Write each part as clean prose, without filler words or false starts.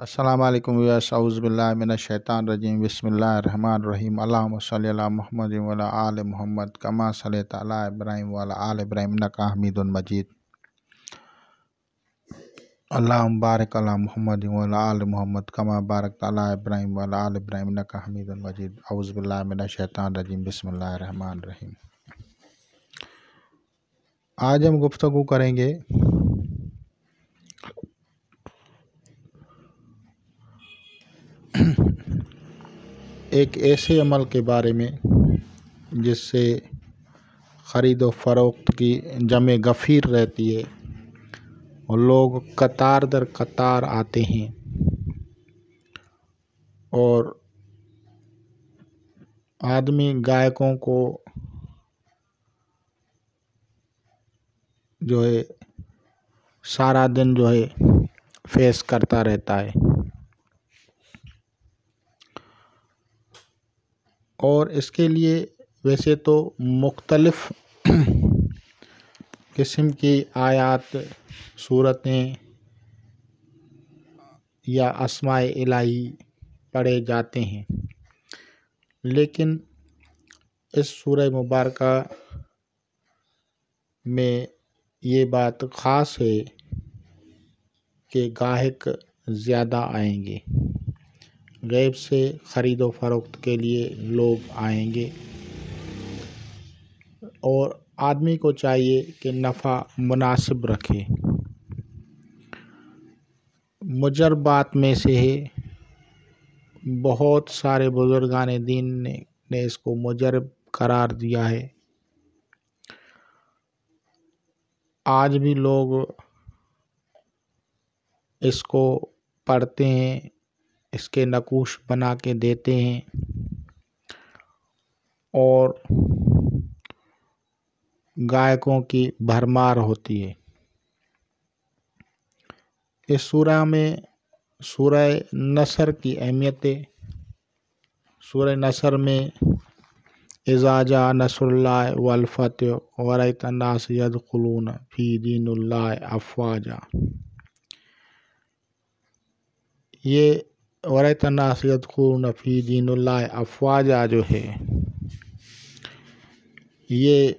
السلام علیکم ویاس اعوذ باللہ من الشیطان الرجیم بسم اللہ الرحمن الرحیم اللہم صلی علی محمد وعلی آل محمد کما صلیت علی ابراہیم وعلی آل ابراہیم انک حمید مجید اللہم بارک علی محمد وعلی آل محمد کما بارکت علی ابراہیم وعلی آل ابراہیم انک حمید مجید اعوذ باللہ من الشیطان الرجیم بسم اللہ الرحمن الرحیم۔ آج ہم گفتگو کریں گے ایک ایسے عمل کے بارے میں جس سے خرید و فروخت کی جمع غفیر رہتی ہے اور لوگ قطار در قطار آتے ہیں اور آدمی گاہکوں کو سارا دن فیس کرتا رہتا ہے، اور اس کے لیے ویسے تو مختلف قسم کی آیات، صورتیں یا اسماء الہی پڑھے جاتے ہیں، لیکن اس سورہ مبارکہ میں یہ بات خاص ہے کہ گاہک زیادہ آئیں گے، غیب سے خرید و فروخت کے لیے لوگ آئیں گے، اور آدمی کو چاہیے کہ نفع مناسب رکھے۔ مجربات میں سے ہے، بہت سارے بزرگان دین نے اس کو مجرب قرار دیا ہے۔ آج بھی لوگ اس کو پڑھتے ہیں، اس کے نقوش بنا کے دیتے ہیں، اور گاہکوں کی بھرمار ہوتی ہے۔ اس سورہ میں سورہ نصر کی اہمیت ہے۔ سورہ نصر میں اذا جاء نصر اللہ والفتح ورأیت الناس یدخلون فی دین اللہ افواجا، یہ ورأیت الناس یدخلون فی دین اللہ افواجا جو ہے، یہ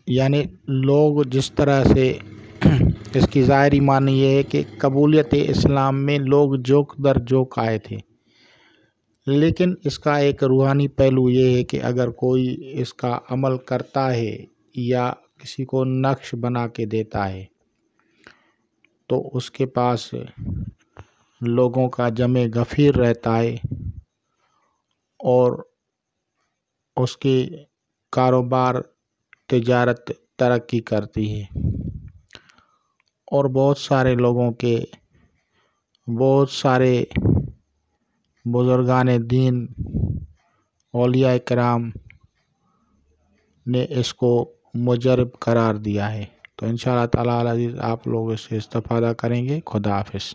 یعنی لوگ جس طرح سے اس کی ظاہری معنی یہ ہے کہ قبولیت اسلام میں لوگ جوک در جوک آئے تھے، لیکن اس کا ایک روحانی پہلو یہ ہے کہ اگر کوئی اس کا عمل کرتا ہے یا کسی کو نقش بنا کے دیتا ہے تو اس کے پاس لوگوں کا جمع غفیر رہتا ہے، اور اس کی کاروبار تجارت ترقی کرتی ہے، اور بہت سارے لوگوں کے بہت سارے بزرگان دین، اولیاء کرام نے اس کو مجرب قرار دیا ہے۔ تو انشاءاللہ تعالی العزیز آپ لوگ اس سے استفادہ کریں گے۔ خدا حافظ۔